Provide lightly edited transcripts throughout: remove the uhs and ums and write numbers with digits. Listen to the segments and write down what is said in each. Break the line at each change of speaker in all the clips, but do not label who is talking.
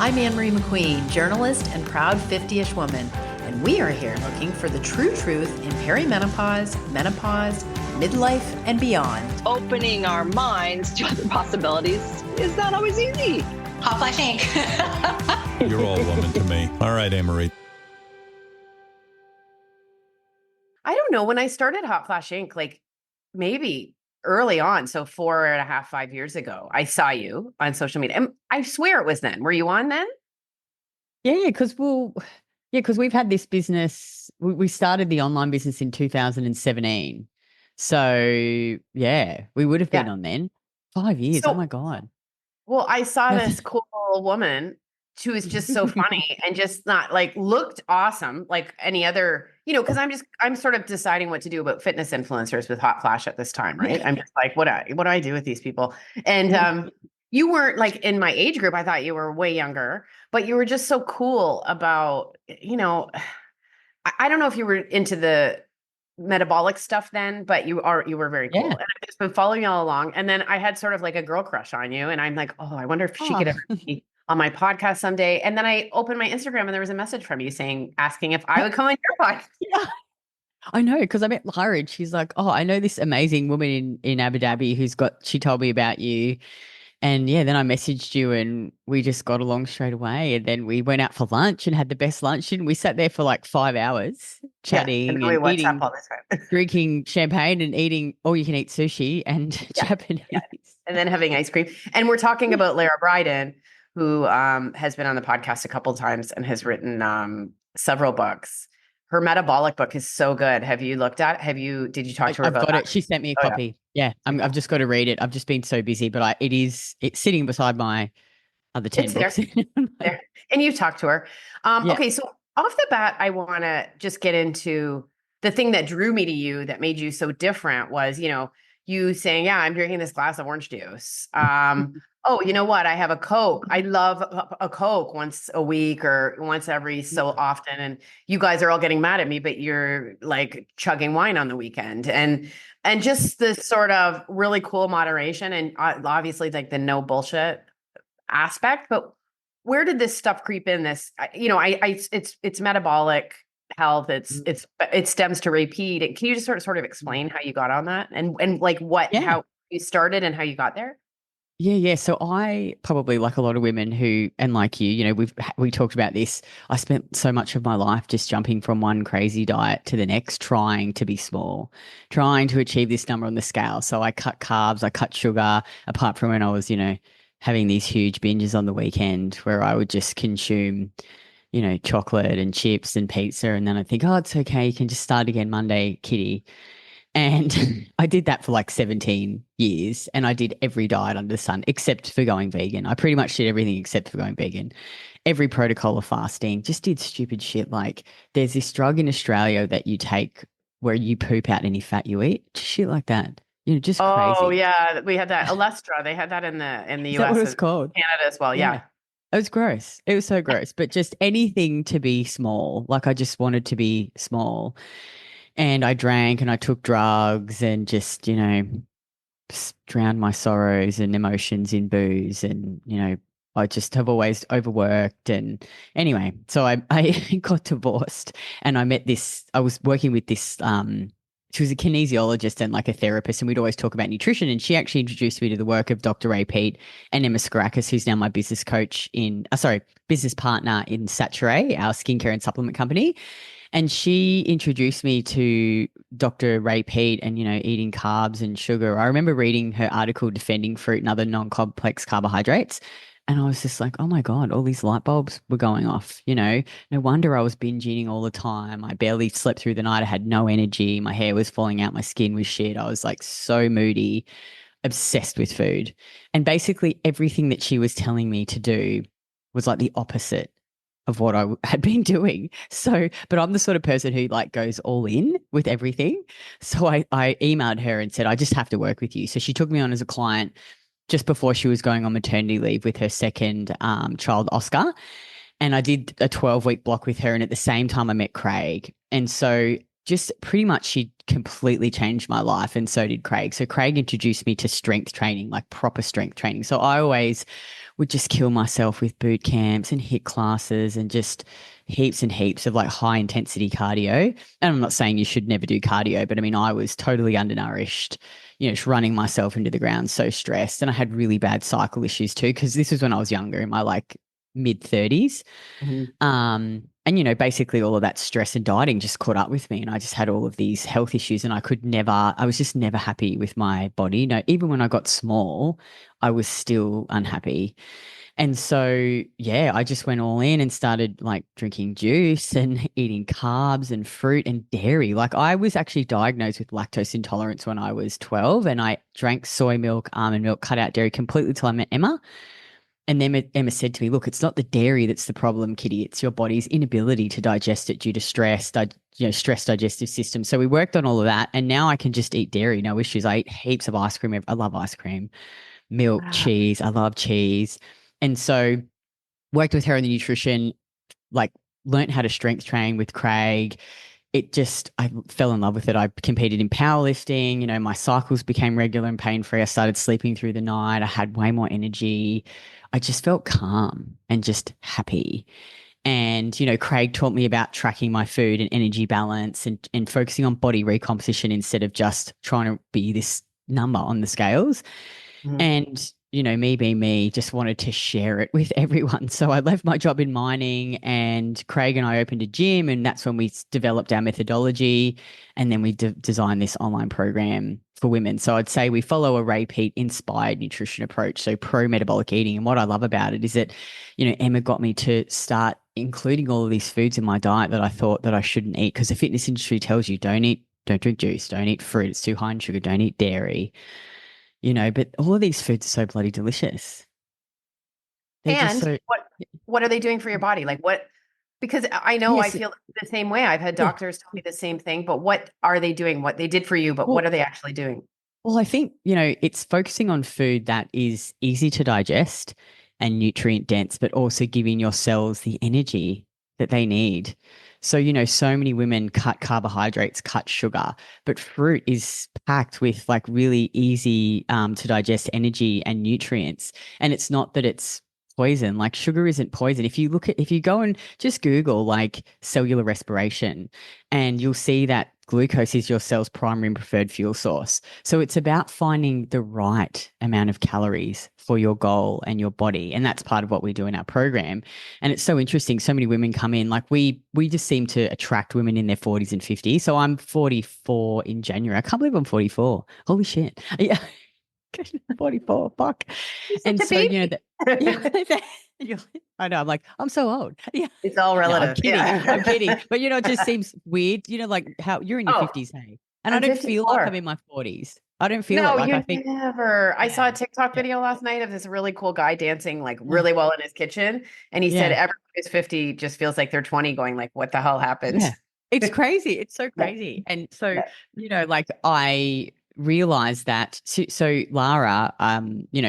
I'm Anne-Marie McQueen, journalist and proud 50-ish woman, and we are here looking for the true truth in perimenopause, menopause, midlife, and beyond.
Opening our minds to other possibilities is not always easy.
Hot Flash Inc.
You're all woman to me. All right, Anne-Marie.
I don't know. When I started Hot Flash Inc., like maybe early on, so 4.5, 5 years ago, I saw you on social media. And I swear it was then. Were you on then?
Yeah, because we've had this business. We started the online business in 2017. So yeah, we would have been on then. 5 years. Oh my God.
Well, I saw this cool woman. She was just so funny and just not like looked awesome like any other, because I'm sort of deciding what to do about fitness influencers with Hot Flash at this time, right? I'm just like, what do I do with these people? And you weren't like in my age group. I thought you were way younger, but you were just so cool about, I don't know if you were into the metabolic stuff then, but you were very cool. And I've just been following you all along. And then I had sort of like a girl crush on you. And I'm like, oh, I wonder if she could ever be on my podcast someday. And then I opened my Instagram and there was a message from you asking if I would come on your podcast.
Yeah. I know, because I met Lyra and she's like, oh, I know this amazing woman in Abu Dhabi she told me about you. And yeah, then I messaged you and we just got along straight away. And then we went out for lunch and had the best lunch. And we sat there for like 5 hours chatting and eating, drinking champagne and eating all you can eat sushi and Japanese. Yeah.
And then having ice cream. And we're talking about Lara Bryden, who has been on the podcast a couple of times and has written several books. Her metabolic book is so good. Have you looked at it? Did you talk to her about
it? I've got it. She sent me a copy. Yeah. I've just got to read it. I've just been so busy, but it's sitting beside my other 10 books.
There. And you've talked to her. Okay. So off the bat, I want to just get into the thing that drew me to you that made you so different was, you saying, yeah, I'm drinking this glass of orange juice. Oh, you know what? I have a Coke. I love a Coke once a week or once every so often. And you guys are all getting mad at me, but you're like chugging wine on the weekend and just this sort of really cool moderation and obviously like the no bullshit aspect. But where did this stuff creep in? It's metabolic health. It stems to repeat. Can you just sort of explain how you got on that and like how you started and how you got there?
Yeah. So I probably, like a lot of women and like you, we talked about this. I spent so much of my life just jumping from one crazy diet to the next, trying to be small, trying to achieve this number on the scale. So I cut carbs, I cut sugar, apart from when I was, having these huge binges on the weekend where I would just consume, chocolate and chips and pizza. And then I think, oh, it's okay. You can just start again Monday, kitty. And I did that for like 17 years and I did every diet under the sun except for going vegan. I pretty much did everything except for going vegan. Every protocol of fasting, just did stupid shit. Like there's this drug in Australia that you take where you poop out any fat you eat, just shit like that. Just crazy.
Oh yeah, we had that. Olestra, they had that in the US.
That's what it's called.
Canada as well, yeah.
It was gross. It was so gross, but just anything to be small. Like I just wanted to be small. And I drank and I took drugs and just, drowned my sorrows and emotions in booze. And, I just have always overworked. And anyway, so I got divorced and I was working with this, she was a kinesiologist and like a therapist, and we'd always talk about nutrition. And she actually introduced me to the work of Dr. Ray Peat and Emma Skarakis, who's now my business business partner in Saturee, our skincare and supplement company. And she introduced me to Dr. Ray Peat and, eating carbs and sugar. I remember reading her article defending fruit and other non-complex carbohydrates. And I was just like, oh my God, all these light bulbs were going off, no wonder I was binge eating all the time. I barely slept through the night. I had no energy. My hair was falling out. My skin was shit. I was like so moody, obsessed with food. And basically everything that she was telling me to do was like the opposite of what I had been doing. So, but I'm the sort of person who like goes all in with everything. So I emailed her and said, I just have to work with you. So she took me on as a client just before she was going on maternity leave with her second child, Oscar. And I did a 12-week block with her. And at the same time I met Craig. And so just pretty much she completely changed my life, and so did Craig. So Craig introduced me to strength training, like proper strength training. So I always would just kill myself with boot camps and HIIT classes and just heaps and heaps of like high intensity cardio. And I'm not saying you should never do cardio, but I mean, I was totally undernourished, just running myself into the ground, so stressed. And I had really bad cycle issues too, because this was when I was younger, in my like mid 30s. And, basically all of that stress and dieting just caught up with me. And I just had all of these health issues and I was just never happy with my body. Even when I got small, I was still unhappy. And so, I just went all in and started like drinking juice and eating carbs and fruit and dairy. Like I was actually diagnosed with lactose intolerance when I was 12, and I drank soy milk, almond milk, cut out dairy completely till I met Emma. And then Emma said to me, look, it's not the dairy that's the problem, Kitty. It's your body's inability to digest it due to stress, stress digestive system. So we worked on all of that. And now I can just eat dairy, no issues. I eat heaps of ice cream. I love ice cream, milk, cheese. I love cheese. And so worked with her in the nutrition, like learned how to strength train with Craig. I fell in love with it. I competed in powerlifting, my cycles became regular and pain-free. I started sleeping through the night. I had way more energy. I just felt calm and just happy. And, Craig taught me about tracking my food and energy balance and focusing on body recomposition instead of just trying to be this number on the scales. And, me being me, just wanted to share it with everyone. So I left my job in mining, and Craig and I opened a gym, and that's when we developed our methodology. And then we designed this online program for women. So I'd say we follow a Ray Peat inspired nutrition approach. So pro-metabolic eating. And what I love about it is that, Emma got me to start including all of these foods in my diet that I thought that I shouldn't eat, because the fitness industry tells you don't drink juice, don't eat fruit, it's too high in sugar, don't eat dairy. But all of these foods are so bloody delicious.
What are they doing for your body? Like what? Because I know I feel the same way. I've had doctors tell me the same thing, but what are they doing? What they did for you, but what are they actually doing?
Well, I think, it's focusing on food that is easy to digest and nutrient dense, but also giving your cells the energy that they need. So, so many women cut carbohydrates, cut sugar, but fruit is packed with like really easy to digest energy and nutrients. And it's not that it's poison. Like sugar isn't poison. If you go and just Google like cellular respiration, and you'll see that glucose is your cell's primary and preferred fuel source. So it's about finding the right amount of calories for your goal and your body. And that's part of what we do in our program. And it's so interesting. So many women come in, like we just seem to attract women in their 40s and 50s. So I'm 44 in January. I can't believe I'm 44. Holy shit. Yeah. 44, fuck. And so, I know, I'm like, I'm so old. Yeah.
It's all relative.
No, I'm kidding. But, it just seems weird, like how you're in your 50s, hey? And I don't 54. Feel like I'm in my 40s. I don't feel it. Like I think
never. I saw a TikTok video last night of this really cool guy dancing like really well in his kitchen. And he said everyone who's 50 just feels like they're 20 going like, what the hell happened?
Yeah. It's crazy. It's so crazy. And so, like I realize that so Lara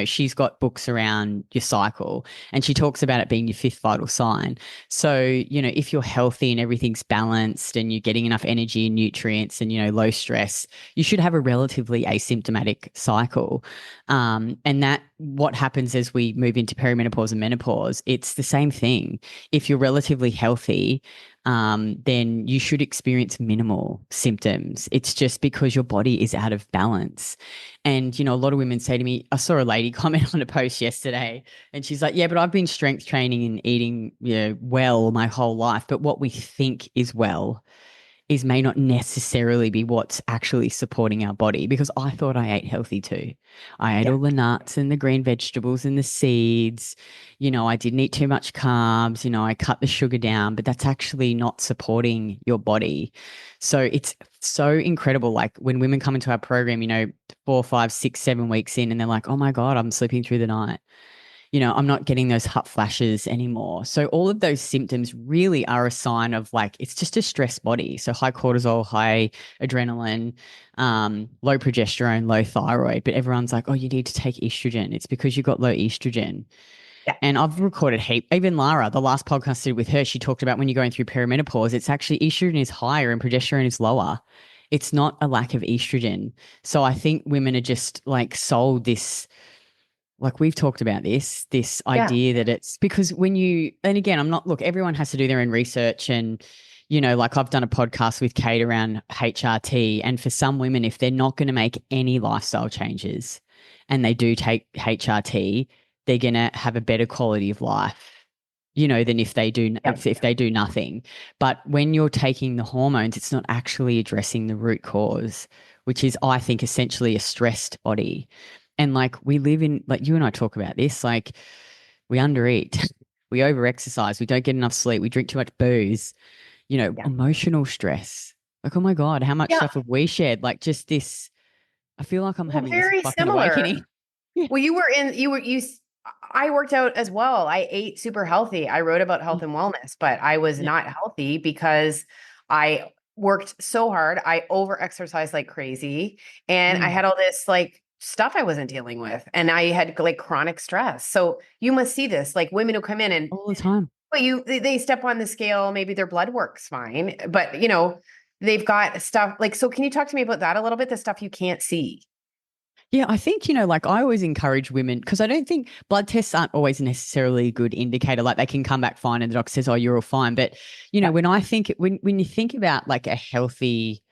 she's got books around your cycle, and she talks about it being your fifth vital sign. So if you're healthy and everything's balanced and you're getting enough energy and nutrients and low stress, you should have a relatively asymptomatic cycle. And that what happens as we move into perimenopause and menopause, it's the same thing. If you're relatively healthy, then you should experience minimal symptoms. It's just because your body is out of balance. And, a lot of women say to me, I saw a lady comment on a post yesterday, and she's like, yeah, but I've been strength training and eating, well my whole life. But what we think is well may not necessarily be what's actually supporting our body, because I thought I ate healthy too. I ate all the nuts and the green vegetables and the seeds. I didn't eat too much carbs. I cut the sugar down, but that's actually not supporting your body. So it's so incredible. Like when women come into our program, 4, 5, 6, 7 weeks in, and they're like, oh my God, I'm sleeping through the night. I'm not getting those hot flashes anymore. So all of those symptoms really are a sign of like, it's just a stress body. So high cortisol, high adrenaline, low progesterone, low thyroid, but everyone's like, oh, you need to take estrogen. It's because you got low estrogen. Yeah. And I've recorded even Lara, the last podcast I did with her, she talked about when you're going through perimenopause, it's actually estrogen is higher and progesterone is lower. It's not a lack of estrogen. So I think women are just like sold this like we've talked about this
Yeah.
idea that it's because and again, look, everyone has to do their own research and, like I've done a podcast with Kate around HRT. And for some women, if they're not going to make any lifestyle changes and they do take HRT, they're going to have a better quality of life, than if they do, if they do nothing. But when you're taking the hormones, it's not actually addressing the root cause, which is, I think, essentially a stressed body. And like we live in, like you and I talk about this, like we undereat, we overexercise, we don't get enough sleep, we drink too much booze, emotional stress. Like, oh my God, how much stuff have we shared? Like just this, I feel like I'm having this
very
fucking
similar.
awakening. Yeah.
Well, I worked out as well. I ate super healthy. I wrote about health and wellness, but I was not healthy because I worked so hard. I over exercised like crazy. And I had all this like stuff I wasn't dealing with. And I had like chronic stress. So you must see this, like women who come in and
all the time.
But they step on the scale, maybe their blood work's fine, but they've got stuff like, so can you talk to me about that a little bit? The stuff you can't see.
Yeah, I think, like I always encourage women because I don't think blood tests aren't always necessarily a good indicator. Like they can come back fine and the doctor says, oh, you're all fine. But, when I think, when you think about like a healthy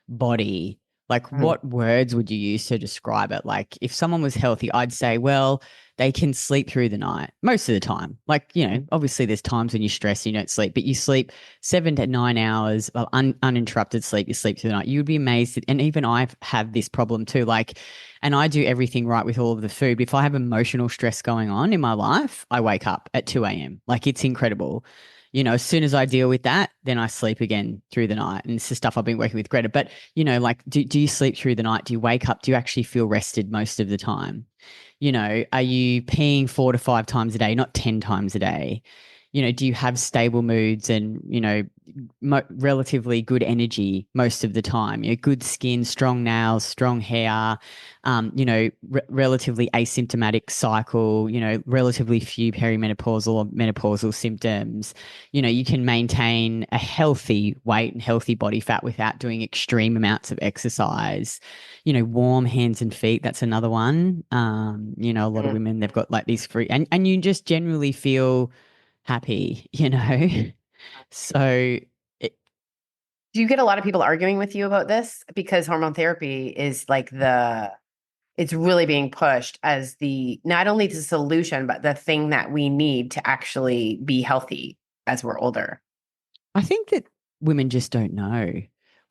body, like what words would you use to describe it? Like if someone was healthy, I'd say, well, they can sleep through the night most of the time. Like, obviously there's times when you stress and you don't sleep, but you sleep 7 to 9 hours of uninterrupted sleep. You sleep through the night. You'd be amazed. And even I have this problem too. Like, and I do everything right with all of the food. But if I have emotional stress going on in my life, I wake up at 2 a.m. Like it's incredible. As soon as I deal with that, then I sleep again through the night. And it's the stuff I've been working with Greta. But, like, do you sleep through the night? Do you wake up? Do you actually feel rested most of the time? Are you peeing 4 to 5 times a day, not 10 times a day? Do you have stable moods and, relatively good energy most of the time? Good skin, strong nails, strong hair, relatively asymptomatic cycle, relatively few perimenopausal or menopausal symptoms. You can maintain a healthy weight and healthy body fat without doing extreme amounts of exercise. Warm hands and feet, that's another one. A lot of women, they've got like these free, and you just generally feel happy, So
Do you get a lot of people arguing with you about this? Because hormone therapy is like it's really being pushed as not only the solution, but the thing that we need to actually be healthy as we're older.
I think that women just don't know.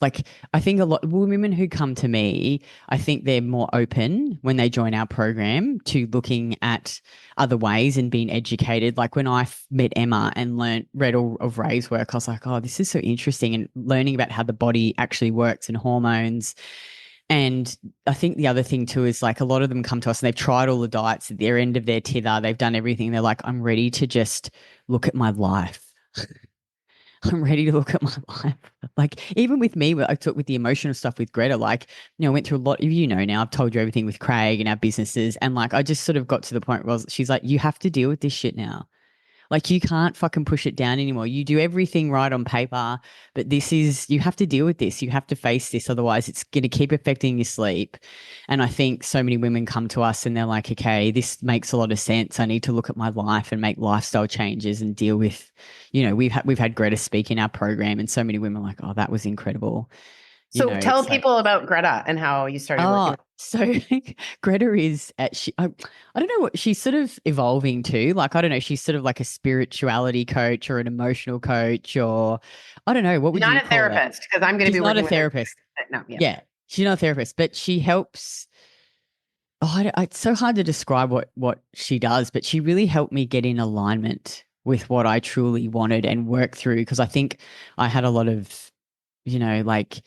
Like, I think a lot of women who come to me, I think they're more open when they join our program to looking at other ways and being educated. Like when I met Emma and read all of Ray's work, I was like, oh, this is so interesting, and learning about how the body actually works and hormones. And I think the other thing too is like a lot of them come to us and they've tried all the diets at their end of their tether. They've done everything. They're like, I'm ready to just look at my life. I'm ready to look at my life. Like even with me, I took with the emotional stuff with Greta, like, I went through a lot of, now I've told you everything with Craig and our businesses. And like, I just sort of got to the point where she's like, you have to deal with this shit now. Like you can't fucking push it down anymore. You do everything right on paper, but you have to deal with this. You have to face this. Otherwise it's going to keep affecting your sleep. And I think so many women come to us and they're like, okay, this makes a lot of sense. I need to look at my life and make lifestyle changes and deal with, we've had Greta speak in our program and so many women are like, oh, that was incredible.
So tell people about Greta and how you started working with.
So Greta is I don't know what she's sort of evolving to. Like, I don't know, she's sort of like a spirituality coach or an emotional coach, or I don't know, what would you call her?
Not a therapist, because I'm going to be
not a therapist.
No,
yeah, she's not a therapist, but she helps. It's so hard to describe what she does, but she really helped me get in alignment with what I truly wanted and work through, because I think I had a lot of, like,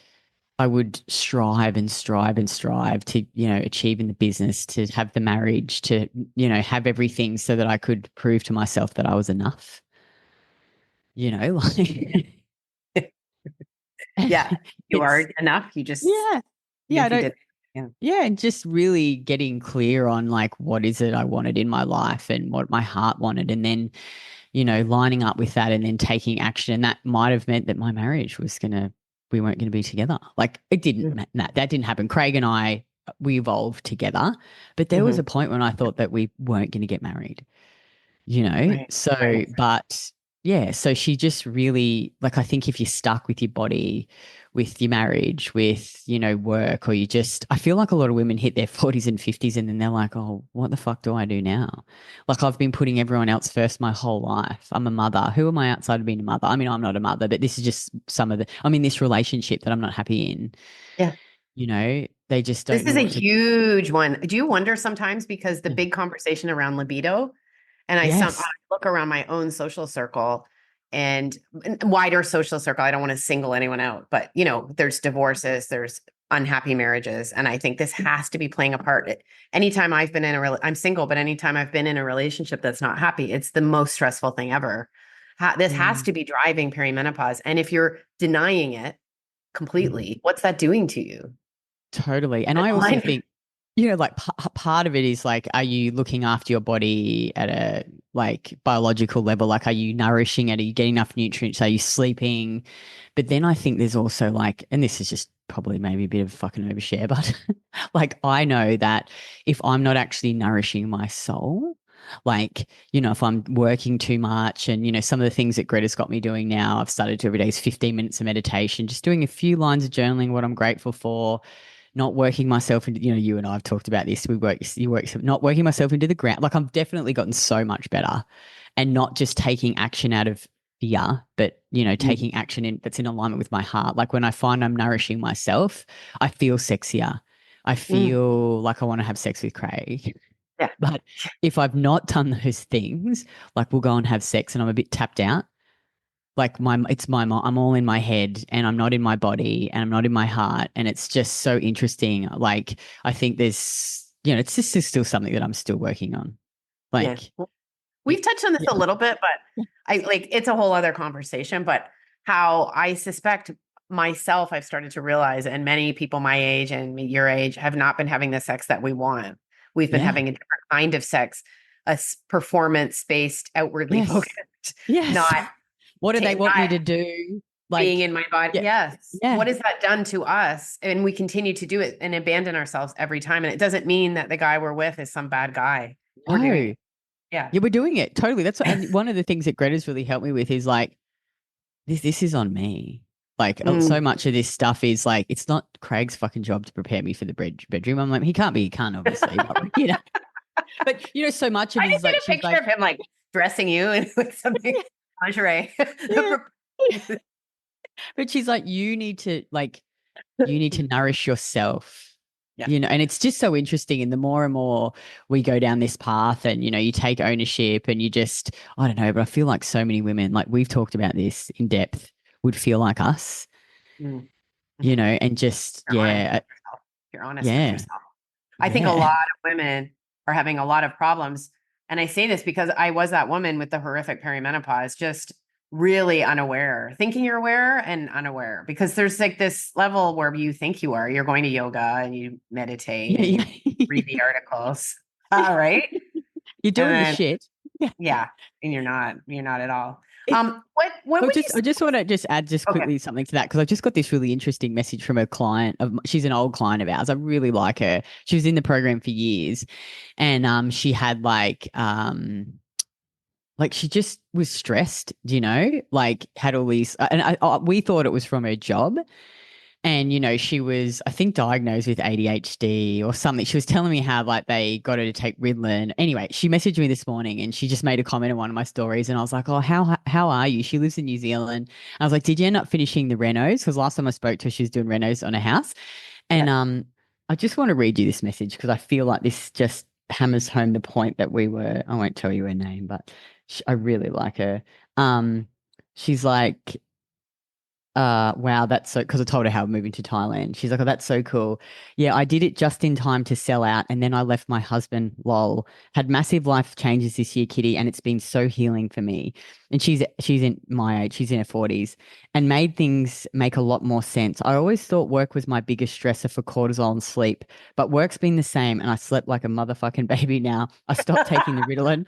I would strive to, achieve in the business, to have the marriage, to, have everything so that I could prove to myself that I was enough. Like.
Yeah, you are enough. You just.
Yeah. Yeah. And just really getting clear on like, what is it I wanted in my life and what my heart wanted. And then, lining up with that and then taking action. And that might have meant that my marriage we weren't going to be together. Like it didn't, that didn't happen. Craig and I we evolved together. But there was a point when I thought that we weren't going to get married, you know?
Right.
So,
Right.
but yeah, so she just really, like, I think if you're stuck with your body, with your marriage, with, you know, work, or you just, I feel like a lot of women hit their 40s and 50s and then they're like, oh, what the fuck do I do now? Like, I've been putting everyone else first my whole life. I'm a mother. Who am I outside of being a mother? I mean, I'm not a mother, but this is just some of the, I'm in this relationship that I'm not happy in.
Yeah.
You know, they just
This
don't know
is a
what to.
huge one. Do you wonder sometimes because the big conversation around libido, and I
Yes.
look around my own social circle and wider social circle. I don't want to single anyone out, but you know, there's divorces, there's unhappy marriages, and I think this has to be playing a part. Anytime I've been in I'm single, but anytime I've been in a relationship that's not happy, it's the most stressful thing ever. This has to be driving perimenopause, and if you're denying it completely, what's that doing to you?
Totally. And I also think, you know, like part of it is like, are you looking after your body at a like biological level? Like, are you nourishing it? Are you getting enough nutrients? Are you sleeping? But then I think there's also like, and this is just probably maybe a bit of fucking overshare, but like, I know that if I'm not actually nourishing my soul, like, you know, if I'm working too much and, you know, some of the things that Greta's got me doing now, I've started to every day is 15 minutes of meditation, just doing a few lines of journaling, what I'm grateful for, not working myself into, you know, you and I have talked about this. Not working myself into the ground. Like, I've definitely gotten so much better, and not just taking action out of fear, but, you know, taking action that's in alignment with my heart. Like, when I find I'm nourishing myself, I feel sexier. I feel like I want to have sex with Craig.
Yeah.
But if I've not done those things, like, we'll go and have sex and I'm a bit tapped out, like I'm all in my head and I'm not in my body and I'm not in my heart. And it's just so interesting. Like, I think there's, you know, it's just still something that I'm still working on. Like,
Well, we've touched on this a little bit, but it's a whole other conversation, but how I suspect myself, I've started to realize, and many people my age and your age have not been having the sex that we want. We've been having a different kind of sex, performance-based, outwardly focused,
yes.
not
What do they want me to do? Like,
being in my body.
Yeah.
Yes.
Yeah.
What has that done to us? And we continue to do it and abandon ourselves every time. And it doesn't mean that the guy we're with is some bad guy. We're doing it. Yeah.
Yeah, we're doing it. Totally. That's what, and one of the things that Greta's really helped me with is like, this is on me. Like, so much of this stuff is like, it's not Craig's fucking job to prepare me for the bedroom. I'm like, he can't obviously, but, you know. But, you know, so much of
I
it
just
is
need
like,
a picture of him like dressing you in like something lingerie.
But she's like, you need to nourish yourself.
Yeah.
You know, and it's just so interesting. And the more and more we go down this path and, you know, you take ownership and you just, I don't know, but I feel like so many women, like we've talked about this in depth, would feel like us, you know, and just,
You're honest with yourself. I think a lot of women are having a lot of problems. And I say this because I was that woman with the horrific perimenopause, just really unaware, thinking you're aware and unaware, because there's like this level where you think you are, you're going to yoga and you meditate and you read the articles. Right.
You're doing the shit.
Yeah. And you're not at all. What would
I just want to add quickly something to that, because I just got this really interesting message from a client she's an old client of ours. I really like her. She was in the program for years, and she had like she just was stressed, you know, like had all these, and we thought it was from her job. And, you know, she was, I think, diagnosed with ADHD or something. She was telling me how, like, they got her to take Ritalin. Anyway, she messaged me this morning and she just made a comment on one of my stories. And I was like, oh, how are you? She lives in New Zealand. I was like, did you end up finishing the renos? Because last time I spoke to her, she was doing renos on a house. And I just want to read you this message because I feel like this just hammers home the point that I won't tell you her name, but I really like her. She's like, wow, that's so, because I told her how I'm moving to Thailand. She's like, oh, that's so cool. Yeah, I did it just in time to sell out. And then I left my husband, lol. Had massive life changes this year, Kitty, and it's been so healing for me. And she's in my age, she's in her 40s, and made things make a lot more sense. I always thought work was my biggest stressor for cortisol and sleep, but work's been the same, and I slept like a motherfucking baby now. I stopped taking the Ritalin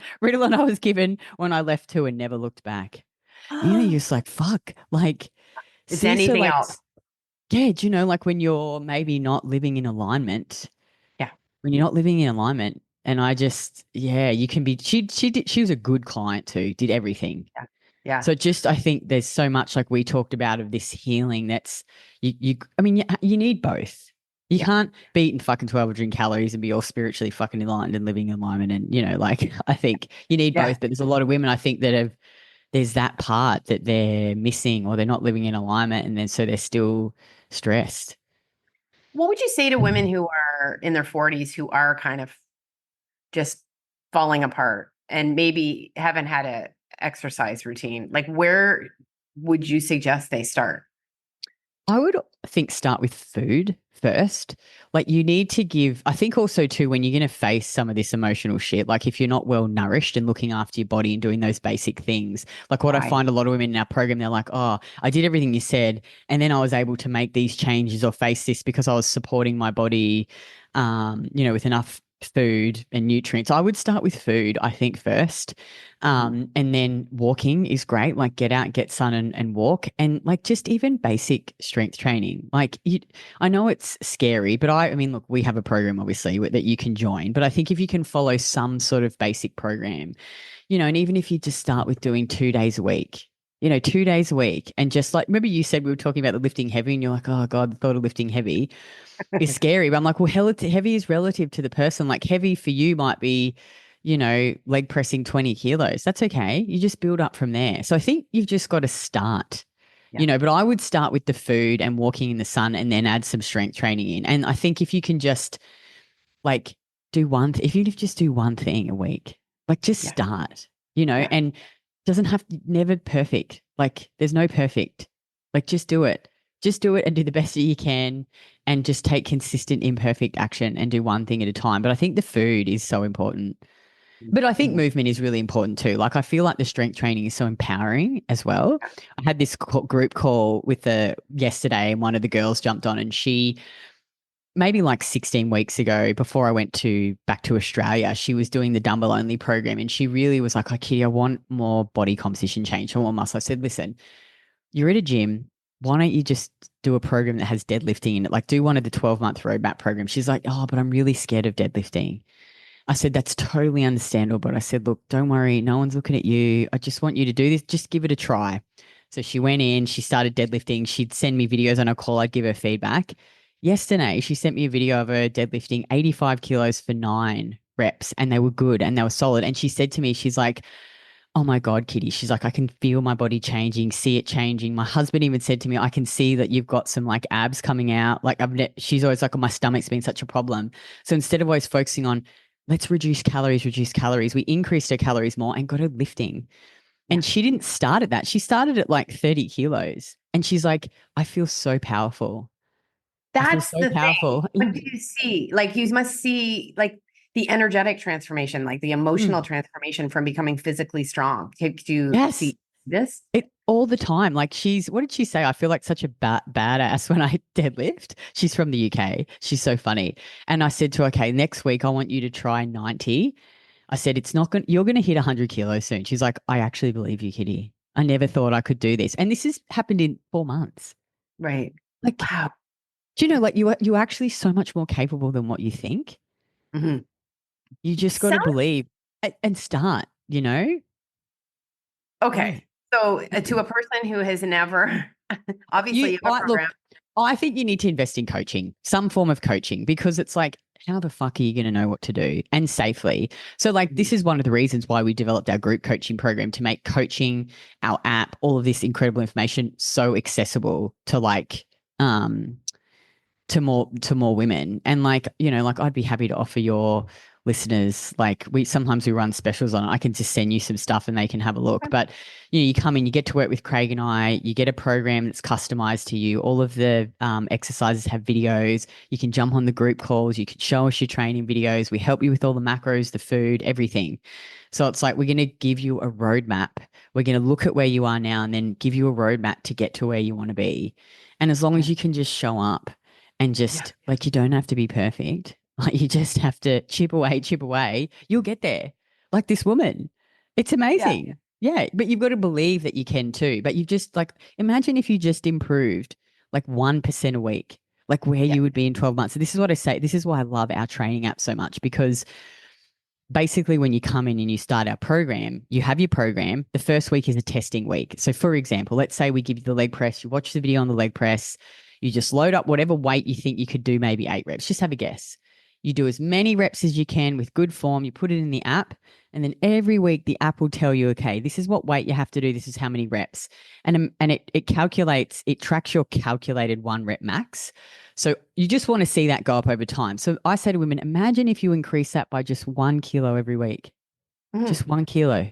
I was given when I left too and never looked back. You know, you're just like, fuck, like,
is anything else?
Yeah, do you know, like when you're maybe not living in alignment, when you're not living in alignment. And I just, yeah, you can be, she was a good client too, did everything.
Yeah. Yeah.
So just, I think there's so much like we talked about of this healing that's, I mean, you need both. You
Yeah.
can't be eating fucking 1,200 calories and be all spiritually fucking enlightened and living in alignment. And, like, I think you need
Yeah.
both, but there's a lot of women I think that there's that part that they're missing or they're not living in alignment. And then so they're still stressed.
What would you say to women who are in their 40s who are kind of just falling apart and maybe haven't had a exercise routine? Like, where would you suggest they start?
I would think start with food first. Like you need to give, I think also too, when you're going to face some of this emotional shit, like if you're not well nourished and looking after your body and doing those basic things, like what I
Right.
find a lot of women in our program, they're like, oh, I did everything you said. And then I was able to make these changes or face this because I was supporting my body, with enough food and nutrients. I would start with food, I think, first. And then walking is great. Like get out, get sun and walk. And like just even basic strength training. Like I know it's scary, but I mean, look, we have a program obviously that you can join. But I think if you can follow some sort of basic program, and even if you just start with doing 2 days a week, 2 days a week. And just like, remember you said we were talking about the lifting heavy and you're like, oh God, the thought of lifting heavy is scary. But I'm like, well, heavy is relative to the person. Like heavy for you might be, leg pressing 20 kilos. That's okay. You just build up from there. So I think you've just got to start, but I would start with the food and walking in the sun and then add some strength training in. And I think if you can just like do if you just do one thing a week, like just start, and doesn't have never perfect. Like there's no perfect, like just do it. Just do it and do the best that you can and just take consistent imperfect action and do one thing at a time. But I think the food is so important. But I think movement is really important too. Like I feel like the strength training is so empowering as well. I had this group call with yesterday and one of the girls jumped on and she maybe like 16 weeks ago before I went back to Australia, she was doing the dumbbell only program and she really was like, oh, Kitty, I want more body composition change. I want muscle. I said, listen, you're at a gym. Why don't you just do a program that has deadlifting in it? Like do one of the 12-month roadmap programs. She's like, oh, but I'm really scared of deadlifting. I said, that's totally understandable. But I said, look, don't worry. No one's looking at you. I just want you to do this. Just give it a try. So she went in, she started deadlifting. She'd send me videos on her call. I'd give her feedback. Yesterday, she sent me a video of her deadlifting 85 kilos for 9 reps and they were good and they were solid. And she said to me, she's like, oh my God, Kitty. She's like, I can feel my body changing, see it changing. My husband even said to me, I can see that you've got some like abs coming out. Like she's always like, oh, my stomach's been such a problem. So instead of always focusing on, let's reduce calories, we increased her calories more and got her lifting. And she didn't start at that. She started at like 30 kilos. And she's like, I feel so powerful.
That's
so
the
powerful.
thing. What do you see? Like you must see like the energetic transformation, like the emotional transformation from becoming physically strong. Do you see this?
All the time. Like what did she say? I feel like such a badass when I deadlift. She's from the UK. She's so funny. And I said to her, okay, next week I want you to try 90. I said, you're going to hit 100 kilos soon. She's like, I actually believe you, Kitty. I never thought I could do this. And this has happened in 4 months.
Right.
Like,
wow.
Do you know, like you're actually so much more capable than what you think.
Mm-hmm.
You just got to believe and start,
Okay. So to a person who has never, obviously,
look, I think you need to invest in coaching, some form of coaching, because it's like, how the fuck are you going to know what to do and safely? So like, this is one of the reasons why we developed our group coaching program to make coaching, our app, all of this incredible information so accessible to like, to more women. And like, like I'd be happy to offer your listeners, like sometimes we run specials on it. I can just send you some stuff and they can have a look. But you come in, you get to work with Craig and I, you get a program that's customized to you. All of the exercises have videos. You can jump on the group calls. You can show us your training videos. We help you with all the macros, the food, everything. So it's like, we're going to give you a roadmap. We're going to look at where you are now and then give you a roadmap to get to where you want to be. And as long as you can just show up and just like, you don't have to be perfect. Like you just have to chip away, you'll get there. Like this woman. It's amazing. Yeah. But you've got to believe that you can too. But you just like, imagine if you just improved like 1% a week. like where you would be in 12 months. So this is what I say. This is why I love our training app so much, because basically when you come in and you start our program, you have your program. The first week is a testing week. So for example, let's say we give you the leg press, you watch the video on the leg press, you just load up whatever weight you think you could do, maybe 8 reps. Just have a guess. You do as many reps as you can with good form. You put it in the app, and then every week the app will tell you, okay, this is what weight you have to do. This is how many reps. And it calculates, it tracks your calculated 1 rep max. So you just want to see that go up over time. So I say to women, imagine if you increase that by just 1 kilo every week, just 1 kilo.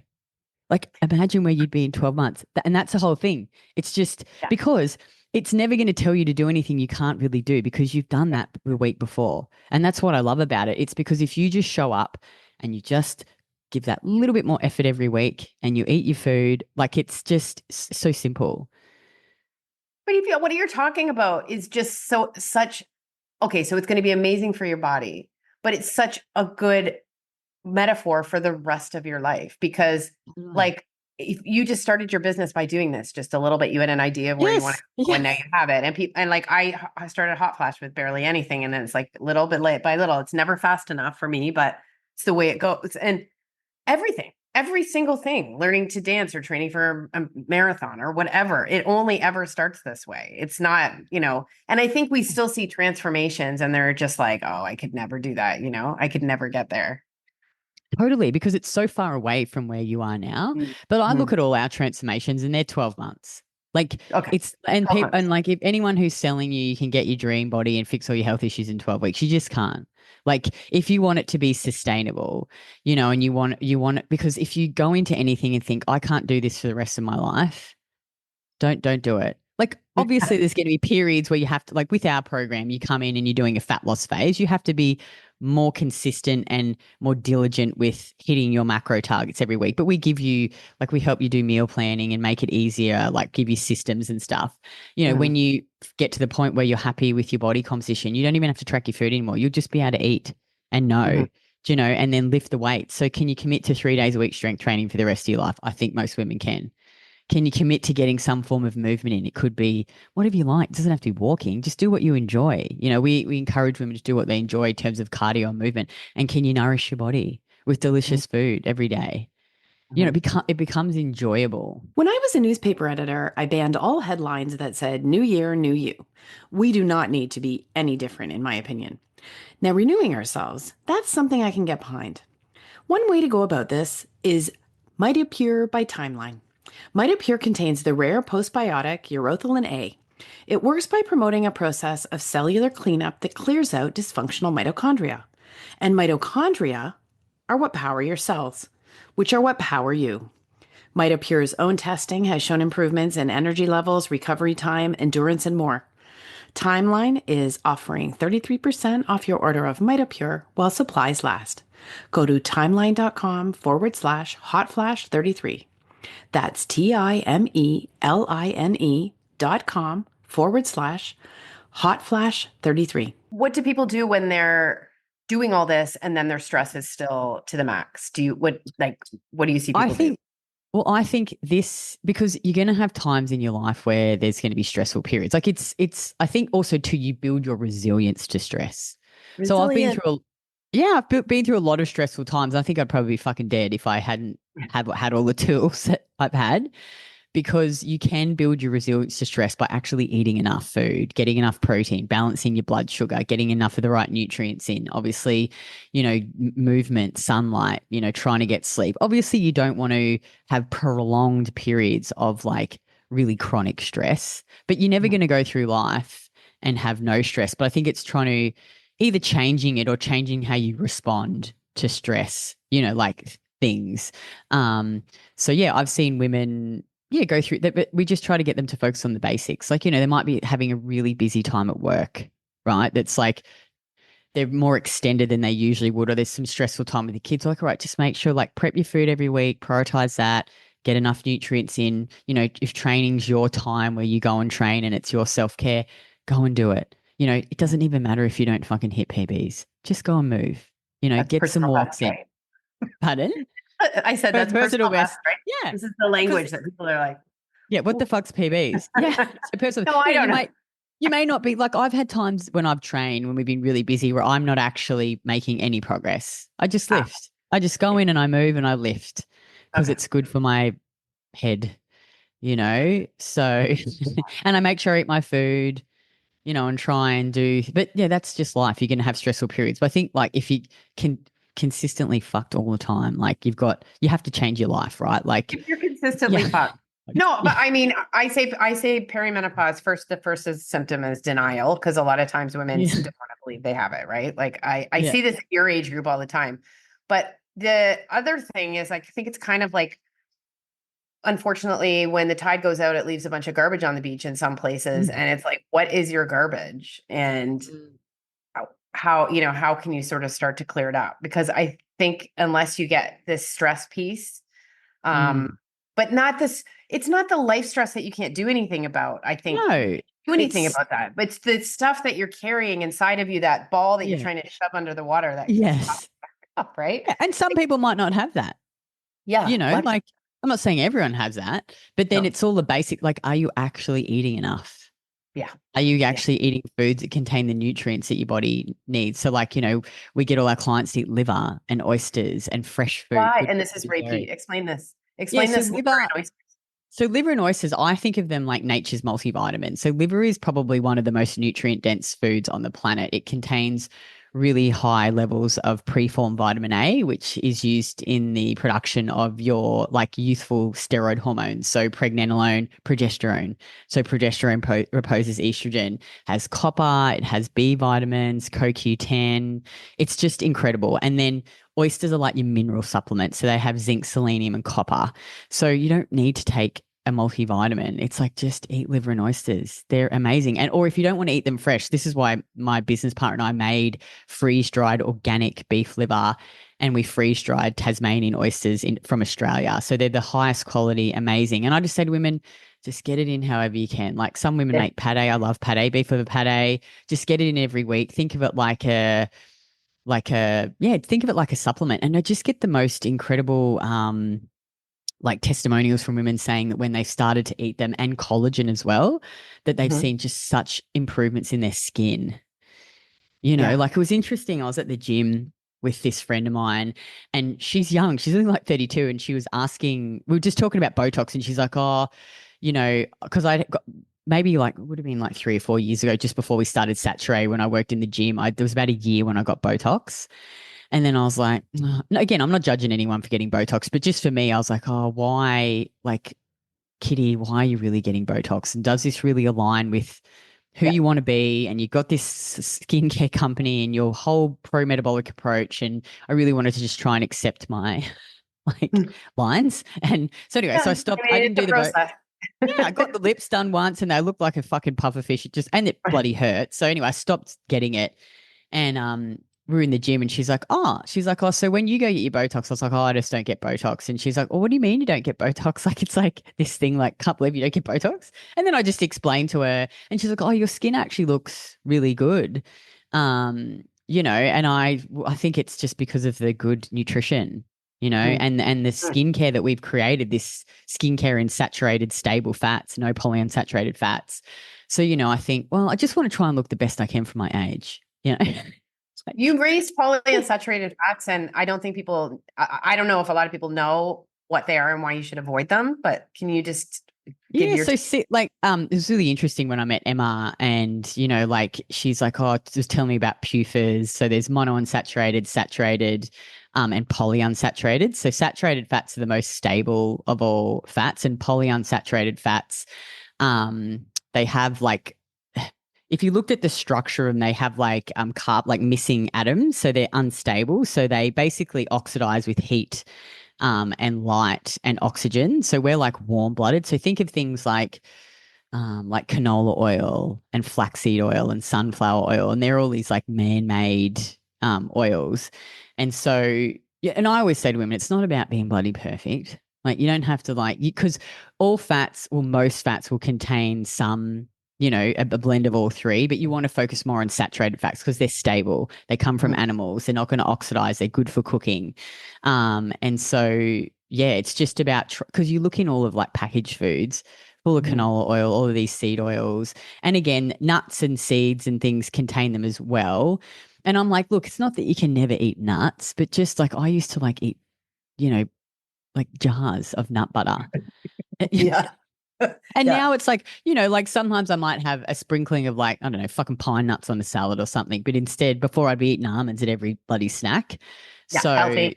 Like imagine where you'd be in 12 months. And that's the whole thing. It's just because it's never going to tell you to do anything you can't really do, because you've done that the week before. And that's what I love about it. It's because if you just show up and you just give that little bit more effort every week and you eat your food, like it's just so simple.
But if what you're talking about is just such, okay, so it's going to be amazing for your body, but it's such a good metaphor for the rest of your life, because like if you just started your business by doing this just a little bit, you had an idea of where you want to go, and now you have it. And like I started Hot Flash with barely anything, and then it's like little bit late by little. It's never fast enough for me, but it's the way it goes. And every single thing, learning to dance or training for a marathon or whatever, it only ever starts this way. It's not, and I think we still see transformations and they're just like, oh, I could never do that. I could never get there.
Totally, because it's so far away from where you are now. But I look at all our transformations and they're 12 months. Like it's, and people, and like if anyone who's selling you can get your dream body and fix all your health issues in 12 weeks, you just can't. Like if you want it to be sustainable, and you want it, because if you go into anything and think, I can't do this for the rest of my life, don't do it. Like obviously there's going to be periods where you have to, like with our program, you come in and you're doing a fat loss phase, you have to be more consistent and more diligent with hitting your macro targets every week. But we give you, like we help you do meal planning and make it easier, like give you systems and stuff. When you get to the point where you're happy with your body composition, you don't even have to track your food anymore. You'll just be able to eat and know, and then lift the weight. So can you commit to 3 days a week strength training for the rest of your life? I think most women can. Can you commit to getting some form of movement in? It could be whatever you like. It doesn't have to be walking. Just do what you enjoy. We encourage women to do what they enjoy in terms of cardio and movement. And can you nourish your body with delicious food every day? It becomes enjoyable.
When I was a newspaper editor, I banned all headlines that said, "New year, new you." We do not need to be any different, in my opinion. Now, renewing ourselves, that's something I can get behind. One way to go about this is Mitopure by Timeline. Mitopure contains the rare postbiotic urothalin A. It works by promoting a process of cellular cleanup that clears out dysfunctional mitochondria. And mitochondria are what power your cells, which are what power you. Mitopure's own testing has shown improvements in energy levels, recovery time, endurance, and more. Timeline is offering 33% off your order of Mitopure while supplies last. Go to timeline.com/hotflash33. That's timeline.com/hotflash33.
What do people do when they're doing all this and then their stress is still to the max? What do you see people do?
Well, I think this, because you're going to have times in your life where there's going to be stressful periods. Like it's, I think also too, you build your resilience to stress. So I've been through I've been through a lot of stressful times. I think I'd probably be fucking dead if I hadn't had all the tools that I've had, because you can build your resilience to stress by actually eating enough food, getting enough protein, balancing your blood sugar, getting enough of the right nutrients in. Obviously, movement, sunlight, trying to get sleep. Obviously, you don't want to have prolonged periods of like really chronic stress, but you're never going to go through life and have no stress. But I think it's trying to either changing it or changing how you respond to stress, like things. So yeah, I've seen women, go through that, but we just try to get them to focus on the basics. Like, they might be having a really busy time at work, right? That's like, they're more extended than they usually would, or there's some stressful time with the kids. Like, all right, just make sure, like, prep your food every week, prioritize that, get enough nutrients in. If training's your time where you go and train and it's your self-care, go and do it. It doesn't even matter if you don't fucking hit PBs. Just go and move.
That's
get some walks in.
Right?
Pardon?
I said that's personal best, right?
Yeah.
This is the language that people are like,
yeah, what the fuck's PBs? Yeah. So
no, I don't know.
You may not be like, I've had times when I've trained when we've been really busy where I'm not actually making any progress. I just
Ah,
lift. I just go in and I move and I lift because
okay.
it's good for my head, you know? So, and I make sure I eat my food, you know, and try and do, but yeah, that's just life. You're going to have stressful periods. But I think like if you can consistently fucked all the time, like you have to change your life, right? Like,
If you're consistently
yeah.
fucked. No, but
Yeah.
I mean, I say perimenopause first. The first symptom is denial because a lot of times women
Yeah.
don't want to believe they have it, right? Like I
Yeah.
see this in your age group all the time. But the other thing is, like, I think it's kind of like, unfortunately, when the tide goes out, it leaves a bunch of garbage on the beach in some places,
Mm.
and it's like, what is your garbage? And how can you sort of start to clear it up? Because I think unless you get this stress piece,
Mm.
but not this, it's not the life stress that you can't do anything about. I think
No,
do anything
it's,
about that, but it's the stuff that you're carrying inside of you, that ball that you're
yeah.
trying to shove under the water that keeps popping
Yes.
up, right?
Yeah, and some
Like,
people might not have that,
yeah,
you know,
what?
like I'm not saying everyone has that, but then
No,
it's all the basic, like, are you actually eating enough?
yeah,
Are you
yeah,
actually eating foods that contain the nutrients that your body needs? So, like, you know, we get all our clients to eat liver and oysters and fresh fruit,
why?
good
And
fruit
this
and
is
good dairy.
repeat. Explain this.
Yeah,
Explain this. Liver and oysters.
so liver and oysters, I think of them like nature's multivitamin. So liver is probably one of the most nutrient dense foods on the planet. It contains really high levels of preformed vitamin A, which is used in the production of your like youthful steroid hormones. So pregnenolone, progesterone. So progesterone reposes estrogen, has copper, it has B vitamins, CoQ10. It's just incredible. And then oysters are like your mineral supplements. So they have zinc, selenium, and copper. So you don't need to take a multivitamin. It's like just eat liver and oysters. They're amazing. And or if you don't want to eat them fresh, this is why my business partner and I made freeze-dried organic beef liver and we freeze-dried Tasmanian oysters from Australia. So they're the highest quality, amazing. And I just say to women, just get it in however you can. Like some women
Yeah.
make pate. I love pate, beef liver pate. Just get it in every week. Think of it think of it like a supplement and I just get the most incredible like testimonials from women saying that when they started to eat them and collagen as well, that they've
Mhm.
seen just such improvements in their skin. You know,
Yeah.
like it was interesting. I was at the gym with this friend of mine and she's young. She's only like 32 and she was asking, we were just talking about Botox and she's like, oh, you know, because I got maybe like, it would have been like 3 or 4 years ago, just before we started Saturee when I worked in the gym. There was about a year when I got Botox. And then I was like, no, again, I'm not judging anyone for getting Botox, but just for me, I was like, oh, why, like, Kitty, why are you really getting Botox? And does this really align with who
Yeah.
you want to be? And you've got this skincare company and your whole pro-metabolic approach. And I really wanted to just try and accept my like
Mm.
lines. And so anyway,
Yeah.
so I
I
stopped. I
mean,
didn't
it's a
do the boat.
process.
Yeah, I got the lips done once and they looked like a fucking puffer fish. And it bloody hurt. So anyway, I stopped getting it. And we were in the gym and she's like, oh, so when you go get your Botox, I was like, oh, I just don't get Botox. And she's like, oh, what do you mean you don't get Botox? Like, it's like this thing, like, can't believe you don't get Botox. And then I just explained to her and she's like, oh, your skin actually looks really good. You know, and I think it's just because of the good nutrition, you know,
Mm.
and the
Mm.
skincare that we've created, this skincare in saturated, stable fats, no polyunsaturated fats. So, you know, I think, well, I just want to try and look the best I can for my age, you know. It's like,
You raised polyunsaturated fats, and I don't think people, I don't know if a lot of people know what they are and why you should avoid them, but can you just give
yeah,
your,
so like it was really interesting when I met Emma and you know like she's like oh just tell me about PUFAs. So there's monounsaturated, saturated and polyunsaturated. So saturated fats are the most stable of all fats and polyunsaturated fats they have like if you looked at the structure and they have like like missing atoms, so they're unstable, so they basically oxidize with heat and light and oxygen. So we're like warm blooded. So think of things like canola oil and flaxseed oil and sunflower oil, and they're all these like man-made oils. And so, yeah, and I always say to women, it's not about being bloody perfect. Like you don't have to like because all fats, well, most fats will contain some. You know, a blend of all three, but you want to focus more on saturated fats because they're stable. They come from animals. They're not going to oxidize. They're good for cooking. And so, yeah, it's just about because you look in all of like packaged foods, full of canola oil, all of these seed oils. And again, nuts and seeds and things contain them as well. And I'm like, look, it's not that you can never eat nuts, but just like I used to like eat, you know, like jars of nut butter.
Yeah.
And
Yeah.
now it's like, you know, like sometimes I might have a sprinkling of like, I don't know, fucking pine nuts on a salad or something. But instead, before I'd be eating almonds at every bloody snack.
Yeah.
So,
Healthy.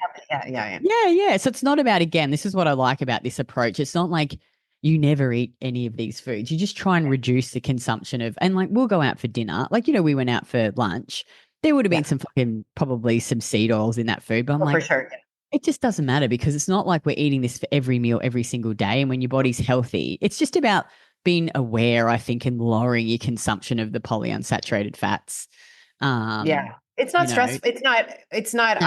Yeah.
yeah. So it's not about, again, this is what I like about this approach. It's not like you never eat any of these foods. You just try and reduce the consumption of, and like we'll go out for dinner. Like, you know, we went out for lunch. There would have been some fucking, probably some seed oils in that food. But I'm
Oh,
like,
for sure.
it just doesn't matter because it's not like we're eating this for every meal every single day. And when your body's healthy, it's just about being aware, I think, and lowering your consumption of the polyunsaturated fats.
Yeah. It's
You
not
know,
stress. It's not,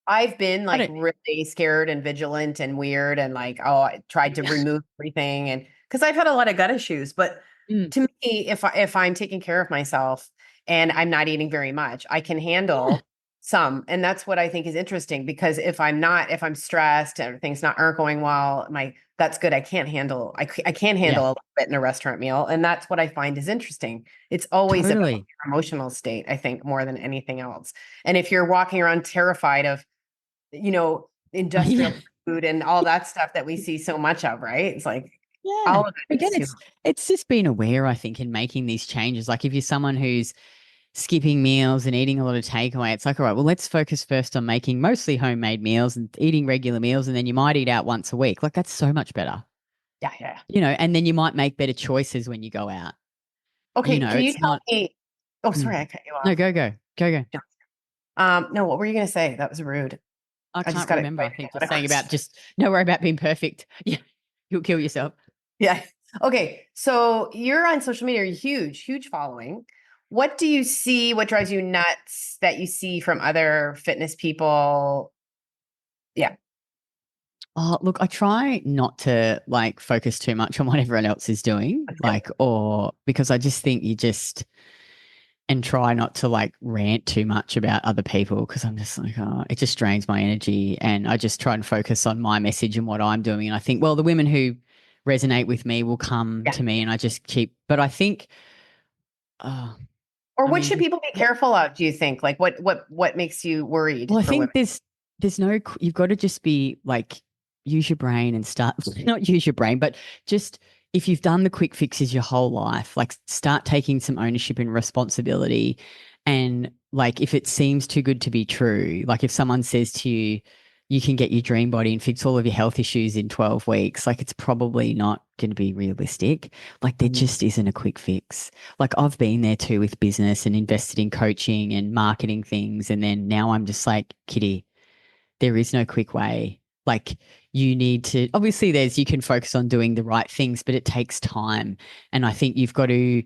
I've been
I
like
don't,
really scared and vigilant and weird and like, oh, I tried to remove everything. And because I've had a lot of gut issues, but
Mm.
to me, if I'm taking care of myself and I'm not eating very much, I can handle some. And that's what I think is interesting because if I'm stressed and things aren't going well, that's good. I can't handle I can't handle a little bit in a restaurant meal. And that's what I find is interesting. It's always about
totally.
your emotional state, I think, more than anything else. And if you're walking around terrified of, industrial
Yeah.
food and all that stuff that we see so much of, right? It's like
Yeah.
all of it
Again,
is too.
it's just being aware, I think, in making these changes. Like if you're someone who's skipping meals and eating a lot of takeaway, it's like, all right, well, let's focus first on making mostly homemade meals and eating regular meals, and then you might eat out once a week. Like that's so much better,
Yeah.
you know, and then you might make better choices when you go out. You
Okay,
know,
can you
it's
tell
not.
me? Oh, sorry,
Mm.
I cut you
No,
off.
go.
No, what were you gonna say? That was rude.
I
I just
can't
got
remember. I
excited
think
about
just
a
saying about
question.
just no worry about being perfect. Yeah, you'll kill yourself.
Yeah. Okay. So you're on social media, you're huge following. What do you see? What drives you nuts that you see from other fitness people? Yeah.
Oh, look, I try not to like focus too much on what everyone else is doing,
That's good.
like, or because I just think you just and try not to like rant too much about other people because I'm just like, oh, it just drains my energy. And I just try and focus on my message and what I'm doing. And I think, well, the women who resonate with me will come
Yeah.
to me and I just keep, but I think, uh,
Or
I
what
mean,
should people be careful of, do you think? Like what makes you
well,
worried
I
for women?
think there's no you've got to just be like use your brain and start not use your brain, but just if you've done the quick fixes your whole life, like start taking some ownership and responsibility. And like if it seems too good to be true, like if someone says to you, you can get your dream body and fix all of your health issues in 12 weeks, like it's probably not going to be realistic. Like there just isn't a quick fix. Like I've been there too with business and invested in coaching and marketing things. And then now I'm just like, Kitty, there is no quick way. Like you need to, obviously, you can focus on doing the right things, but it takes time. And I think you've got to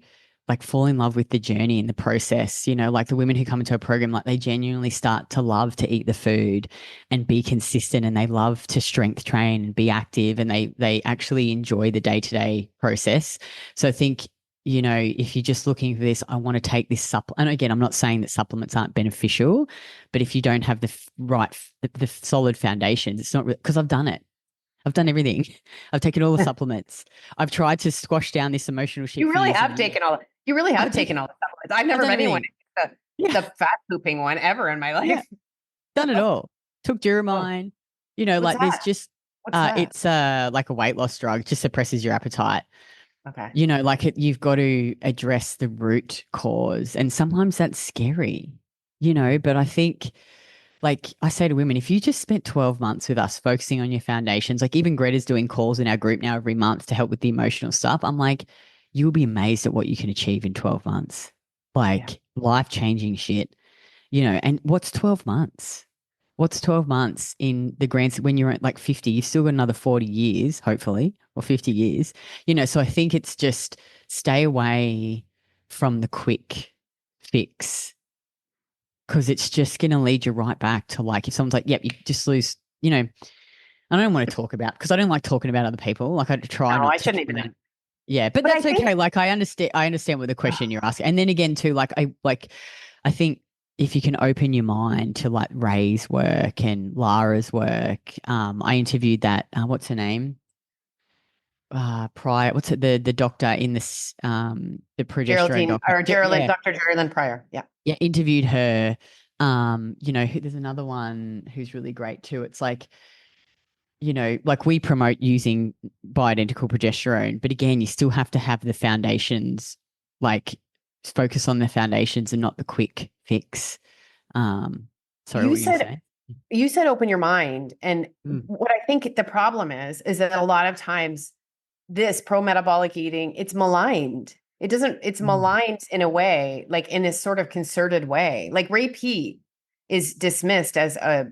like fall in love with the journey and the process. You know, like the women who come into a program, like they genuinely start to love to eat the food and be consistent and they love to strength train and be active and they actually enjoy the day-to-day process. So I think you know, if you're just looking for this, I want to take this supplement. And again, I'm not saying that supplements aren't beneficial, but if you don't have the solid foundations, it's not because I've done it. I've done everything. I've taken all the supplements. I've tried to squash down this emotional shit
You
for
really
years and
have
years.
taken all you really have
I've
taken
taken,
all the supplements. I've
I've
never
done
met anyone
everything.
the
Yeah,
fat pooping one ever in my
yeah,
life.
done it all. Took
Oh,
Duromine. You know,
what's
like there's
that?
just
What's that?
it's like a weight loss drug, just suppresses your appetite.
Okay.
You know, like you've got to address the root cause. And sometimes that's scary, you know, but I think, like I say to women, if you just spent 12 months with us focusing on your foundations, like even Greta's doing calls in our group now every month to help with the emotional stuff. I'm like, you'll be amazed at what you can achieve in 12 months.
Yeah.
Like life changing shit, you know, and what's 12 months? What's 12 months in the grand when you're at like 50, you've still got another 40 years, hopefully, or 50 years, you know. So I think it's just stay away from the quick fix because it's just going to lead you right back to like if someone's like, yep, you just lose, you know, I don't want to talk about because I don't like talking about other people. Like I try
No, I
not to
shouldn't even.
comment. Yeah, but
But I
that's
think
okay. Like I understand what the question you're asking. And then again too, I think if you can open your mind to like Ray's work and Lara's work, I interviewed that what's her name? Prior, what's it, the doctor in this the progesterone
Geraldine
doctor.
or Geraldine,
Yeah,
Dr. Geraldine Pryor. Yeah.
yeah, interviewed her. There's another one who's really great too. It's like, like we promote using bioidentical progesterone, but again, you still have to have the foundations, like focus on the foundations and not the quick fix. Sorry, what
You
were you gonna
said
say?
you said open your mind. And
Mm,
what I think the problem is that a lot of times this pro-metabolic eating, it's maligned. It's
mm.
maligned in a way, like in a sort of concerted way. Like Ray Peat is dismissed as a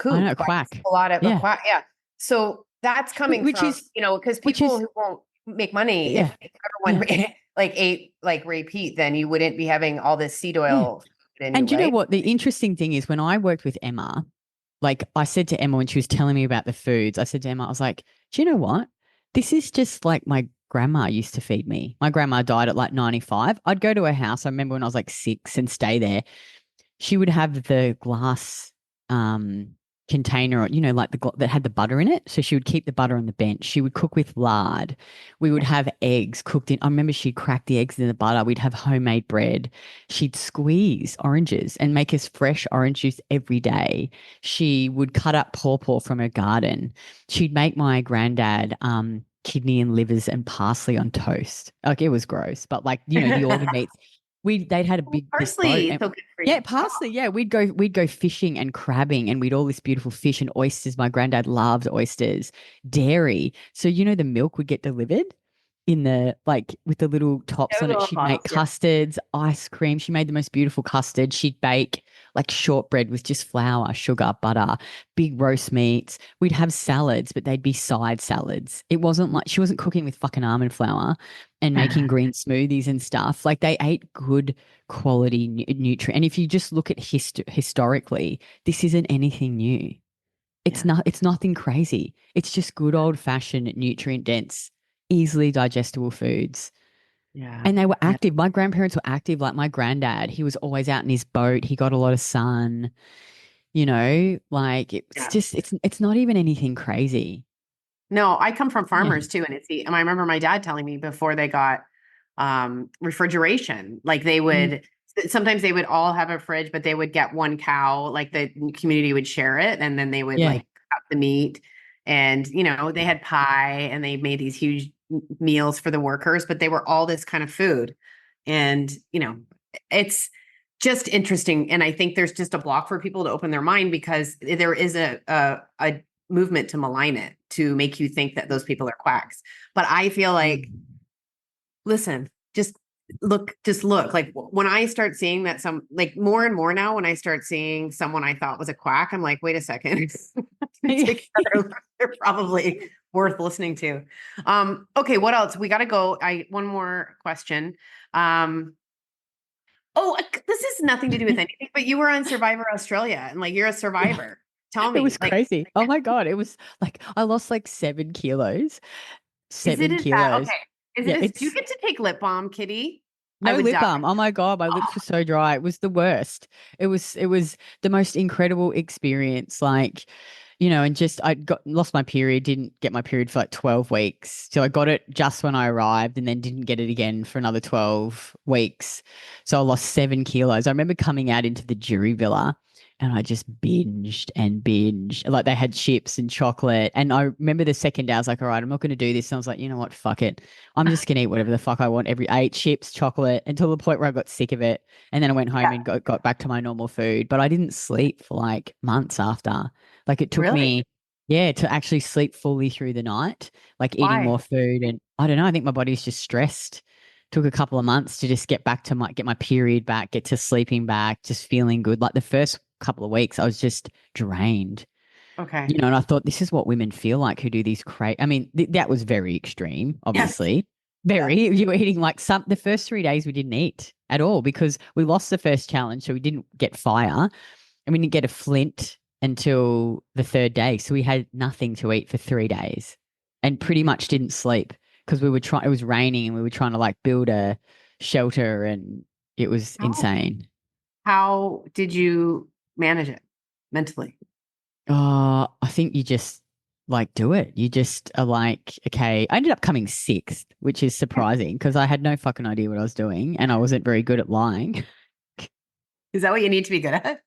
I know,
kook by
quack.
a lot of a
Yeah,
quack. Yeah. So that's coming
which
from,
is
because
which
people
is
who won't make money,
yeah,
if
yeah,
everyone like ate like Ray Peat, then you wouldn't be having all this seed
yeah.
oil in you,
And you know
right?
what? The interesting thing is when I worked with Emma, like I said to Emma when she was telling me about the foods, I said to Emma, I was like, do you know what? This is just like my grandma used to feed me. My grandma died at like 95. I'd go to her house. I remember when I was like 6 and stay there. She would have the glass container, like that had the butter in it. So she would keep the butter on the bench. She would cook with lard. We would have eggs cooked in. I remember she'd crack the eggs in the butter. We'd have homemade bread. She'd squeeze oranges and make us fresh orange juice every day. She would cut up pawpaw from her garden. She'd make my granddad kidney and livers and parsley on toast. Like it was gross, but like, the organ meats. They'd had a this boat
Parsley is
and
so good for
yeah,
you.
parsley. Yeah, we'd go fishing and crabbing, and we'd all this beautiful fish and oysters. My granddad loved oysters, dairy. So the milk would get delivered in the like with the little tops
Yeah,
on it.
little
She'd make
bottles. Yeah.
custards, ice cream. She made the most beautiful custard. She'd bake like shortbread with just flour, sugar, butter, big roast meats. We'd have salads, but they'd be side salads. It wasn't like she wasn't cooking with fucking almond flour and making green smoothies and stuff. Like they ate good quality nutrient. And if you just look at historically, this isn't anything new. It's
Yeah.
not. It's nothing crazy. It's just good old fashioned nutrient dense, easily digestible foods.
Yeah.
And they were
Yeah.
active. My grandparents were active. Like my granddad, he was always out in his boat. He got a lot of sun. Like it's
Yeah.
just it's not even anything crazy.
No, I come from
Yeah.
farmers too, and and I remember my dad telling me before they got refrigeration, like they
Mm,
would sometimes they would all have a fridge, but they would get one cow, like the community would share it, and then they would
yeah.
like cut the meat, and they had pie, and they made these huge meals for the workers, but they were all this kind of food, and it's just interesting, and I think there's just a block for people to open their mind because there is a movement to malign it, to make you think that those people are quacks. But I feel like,
Mm.
listen, just look. Like when I start seeing that some, like more and more now, when I start seeing someone I thought was a quack, I'm like, wait a second. Take another look. They're probably worth listening to. Okay, what else? We got to go. One more question. This has nothing to do with anything, but you were on Survivor Australia and like you're a
Yeah.
survivor. Tell
It was
me, like,
crazy. Oh my God. It was like I lost like 7 kilos.
is it
Seven
as bad?
kilos.
Okay. Is
Yeah,
it as, do you
it's
get to take lip balm, Kitty? I
no
would
lip
die.
balm. Oh my God, my lips were so dry. It was the worst. It was the most incredible experience. Like, and just I got lost my period, didn't get my period for like 12 weeks. So I got it just when I arrived and then didn't get it again for another 12 weeks. So I lost 7 kilos. I remember coming out into the jury villa and I just binged and binged. Like they had chips and chocolate. And I remember the second day, I was like, all right, I'm not going to do this. And I was like, you know what? Fuck it. I'm just going to eat whatever the fuck I want. I ate chips, chocolate until the point where I got sick of it. And then I went home
Yeah.
and got back to my normal food. But I didn't sleep for like months after. Like it took
Really?
me, yeah, to actually sleep fully through the night, like eating
Why?
more food. And I don't know. I think my body's just stressed. Took a couple of months to just get my period back, get to sleeping back, just feeling good. Like the first couple of weeks, I was just drained.
Okay.
And I thought this is what women feel like who do these I mean, that was very extreme,
Yes.
obviously.
Yes.
Very. You were eating like the first 3 days we didn't eat at all because we lost the first challenge. So we didn't get fire and we didn't get a flint until the third day. So we had nothing to eat for 3 days and pretty much didn't sleep because it was raining and we were trying to like build a shelter and it was
How,
insane.
how did you manage it mentally?
I think you just like do it. You just are like, okay. I ended up coming sixth, which is surprising because I had no fucking idea what I was doing and I wasn't very good at lying.
Is that what you need to be good at?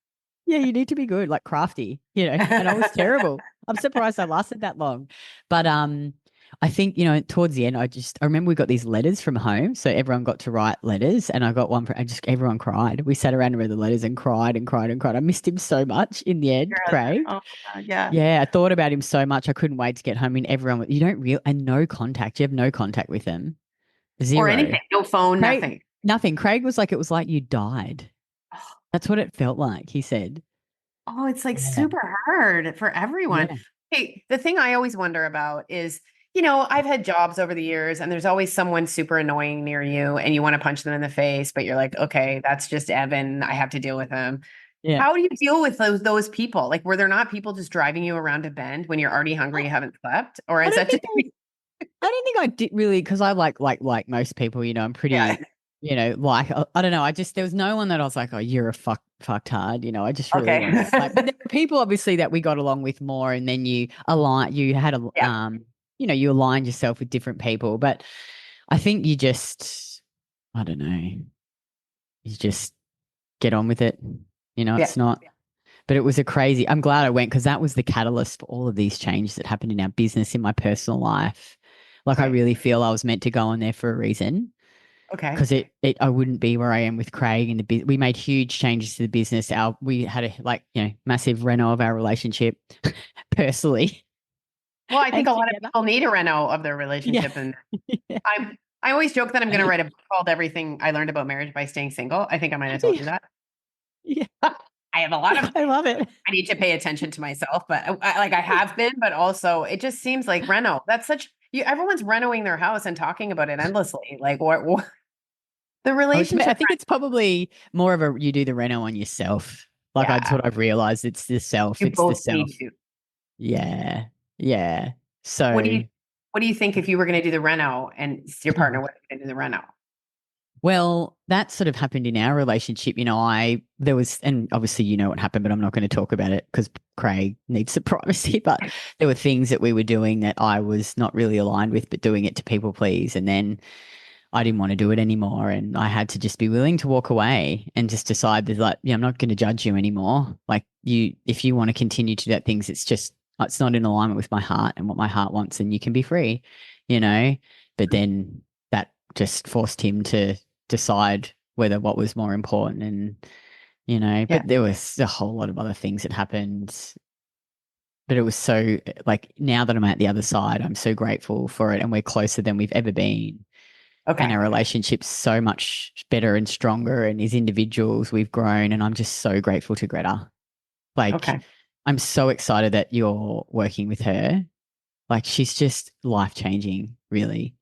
Yeah, you need to be good, like crafty, and I was terrible. I'm surprised I lasted that long. But I think, towards the end, I remember we got these letters from home. So everyone got to write letters and I got one and just everyone cried. We sat around and read the letters and cried and cried and cried. I missed him so much in the end, Craig.
Oh, yeah.
Yeah, I thought about him so much. I couldn't wait to get home. I mean, everyone, you don't real and no contact. You have no contact with them. Zero.
Or anything. No phone,
Craig,
nothing.
Nothing. Craig was like, it was like you died. That's what it felt like, he said.
Oh, it's like
Yeah.
super hard for everyone.
Yeah.
Hey, the thing I always wonder about is, I've had jobs over the years and there's always someone super annoying near you and you want to punch them in the face, but you're like, okay, that's just Evan. I have to deal with him.
Yeah.
How do you deal with those people? Like, were there not people just driving you around a bend when you're already hungry, you haven't slept? Or is that just
I don't think I did really because I like most people, I'm pretty,
Yeah.
I don't know. There was no one that I was like, oh, you're a fucktard. I just really
Okay.
was like, but there were people obviously that we got along with more, and then you had a,
Yeah.
you aligned yourself with different people. But I think I don't know, you just get on with it. It's not. But it was I'm glad I went because that was the catalyst for all of these changes that happened in our business, in my personal life. Like I really feel I was meant to go on there for a reason.
Okay.
Because I wouldn't be where I am with Craig in the we made huge changes to the business. We had a massive reno of our relationship personally.
Well, I think
And
a lot of
together.
people need a reno of their relationship. And
Yeah.
I always joke that I'm going to write a book called Everything I Learned About Marriage by Staying Single. I think I might have told you that.
Yeah.
I have a lot of,
I love it.
I need to pay attention to myself, but I have been, but also it just seems like reno. That's everyone's renoing their house and talking about it endlessly. Like what the relationship.
I think it's probably more of you do the reno on yourself. Like that's what I've realized. It's the self.
You
It's the
both
self.
need to.
Yeah. Yeah. So
What do you think if you were going to do the reno and your partner was going to do the reno?
Well, that sort of happened in our relationship. And obviously what happened, but I'm not going to talk about it because Craig needs some privacy. But there were things that we were doing that I was not really aligned with, but doing it to people please. And then I didn't want to do it anymore. And I had to just be willing to walk away and just decide that I'm not going to judge you anymore. Like if you want to continue to do that things, it's not in alignment with my heart and what my heart wants, and you can be free, but then that just forced him to decide what was more important. And but there was a whole lot of other things that happened, but it was so now that I'm at the other side, I'm so grateful for it, and we're closer than we've ever been.
Okay.
And our relationship's so much better and stronger, and as individuals we've grown, and I'm just so grateful to Greta. I'm so excited that you're working with her. She's just life-changing, really.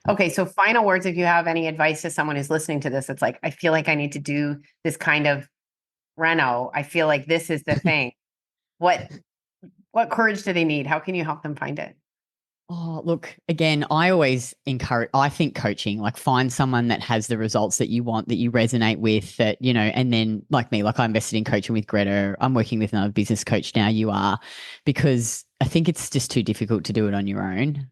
Okay, so final words, if you have any advice to someone who's listening to this, it's like, I feel like I need to do this kind of reno. I feel like this is the thing. What courage do they need? How can you help them find it?
Oh, look, again, I think coaching, find someone that has the results that you want, that you resonate with, that, and then like me, I invested in coaching with Greta. I'm working with another business coach now, you are, because I think it's just too difficult to do it on your own.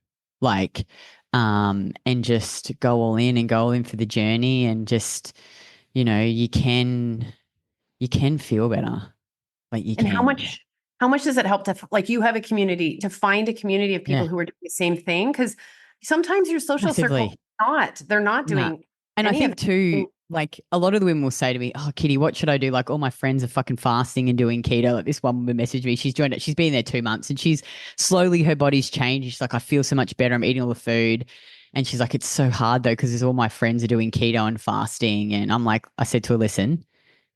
And just go all in for the journey, and just, you can feel better.
And how much does it help to you have a community, to find a community of people who are doing the same thing? Because sometimes your social circle they're not doing.
And I think too, a lot of the women will say to me, oh, Kitty, what should I do? All my friends are fucking fasting and doing keto. This one woman messaged me. She's joined it. She's been there 2 months, and she's slowly, her body's changed. She's like, I feel so much better. I'm eating all the food. And she's like, it's so hard though, because all my friends are doing keto and fasting. And I'm like, I said to her, listen,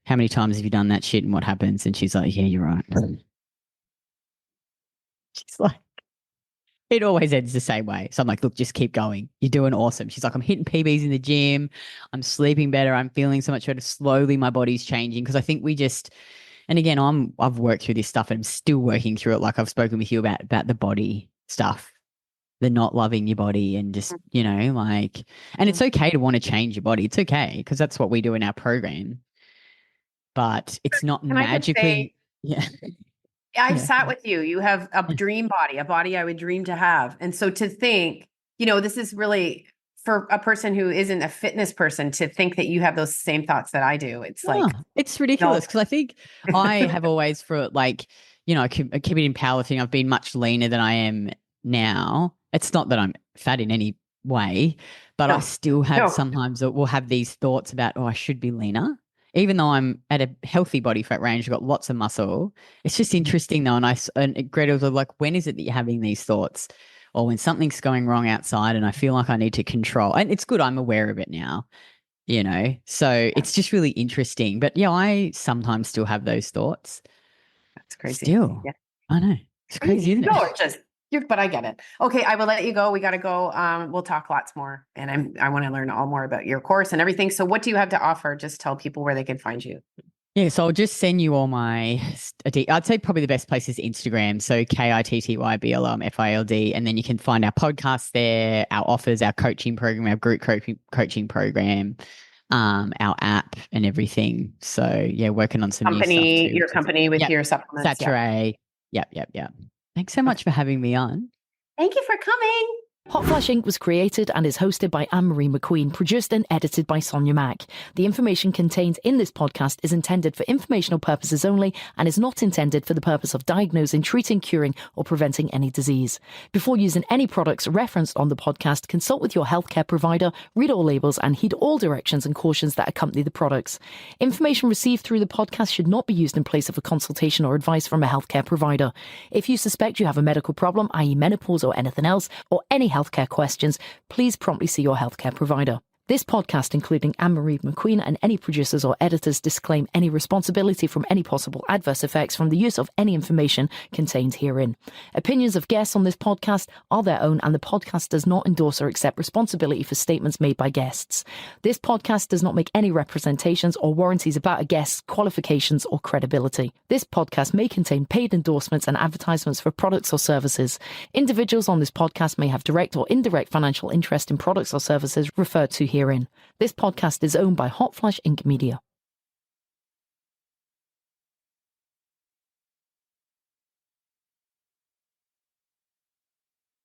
how many times have you done that shit and what happens? And she's like, yeah, you're right. She's like, it always ends the same way. So I'm like, look, just keep going. You're doing awesome. She's like, I'm hitting PBs in the gym. I'm sleeping better. I'm feeling so much better. Slowly, my body's changing. Because I think and again, I've worked through this stuff and I'm still working through it. I've spoken with you about the body stuff, the not loving your body, and just, and it's okay to want to change your body. It's okay, because that's what we do in our program. But it's not magically. Yeah.
I've
Yeah.
sat with you. You have a dream body, a body I would dream to have. And so to think, this is really for a person who isn't a fitness person to think that you have those same thoughts that I do. It's like,
it's ridiculous because I think I have always keep it in powerlifting. I've been much leaner than I am now. It's not that I'm fat in any way, but I still have sometimes will have these thoughts about, I should be leaner. Even though I'm at a healthy body fat range, I've got lots of muscle. It's just interesting though. And Greta was like, when is it that you're having these thoughts? Or when something's going wrong outside and I feel like I need to control. And it's good I'm aware of it now, So it's just really interesting. But yeah, I sometimes still have those thoughts.
That's crazy.
Still.
Yeah.
I know. It's crazy, isn't it?
No, but I get it. Okay, I will let you go. We got to go. We'll talk lots more. And I want to learn all more about your course and everything. So what do you have to offer? Just tell people where they can find you.
Yeah, so I'll just send you all my, I'd say probably the best place is Instagram. So KITTYBLMFILD. And then you can find our podcast there, our offers, our coaching program, our group coaching program, our app and everything. So yeah, working on some new stuff too.
Your company with your supplements.
Saturee. Yep. Thanks so much for having me on.
Thank you for coming.
Hot Flash Inc. was created and is hosted by Anne-Marie McQueen, produced and edited by Sonia Mack. The information contained in this podcast is intended for informational purposes only and is not intended for the purpose of diagnosing, treating, curing, or preventing any disease. Before using any products referenced on the podcast, consult with your healthcare provider, read all labels, and heed all directions and cautions that accompany the products. Information received through the podcast should not be used in place of a consultation or advice from a healthcare provider. If you suspect you have a medical problem, i.e. menopause or anything else, or any healthcare questions, please promptly see your healthcare provider. This podcast, including Anne-Marie McQueen and any producers or editors, disclaim any responsibility from any possible adverse effects from the use of any information contained herein. Opinions of guests on this podcast are their own, and the podcast does not endorse or accept responsibility for statements made by guests. This podcast does not make any representations or warranties about a guest's qualifications or credibility. This podcast may contain paid endorsements and advertisements for products or services. Individuals on this podcast may have direct or indirect financial interest in products or services referred to herein. This podcast is owned by Hot Flash Inc. Media.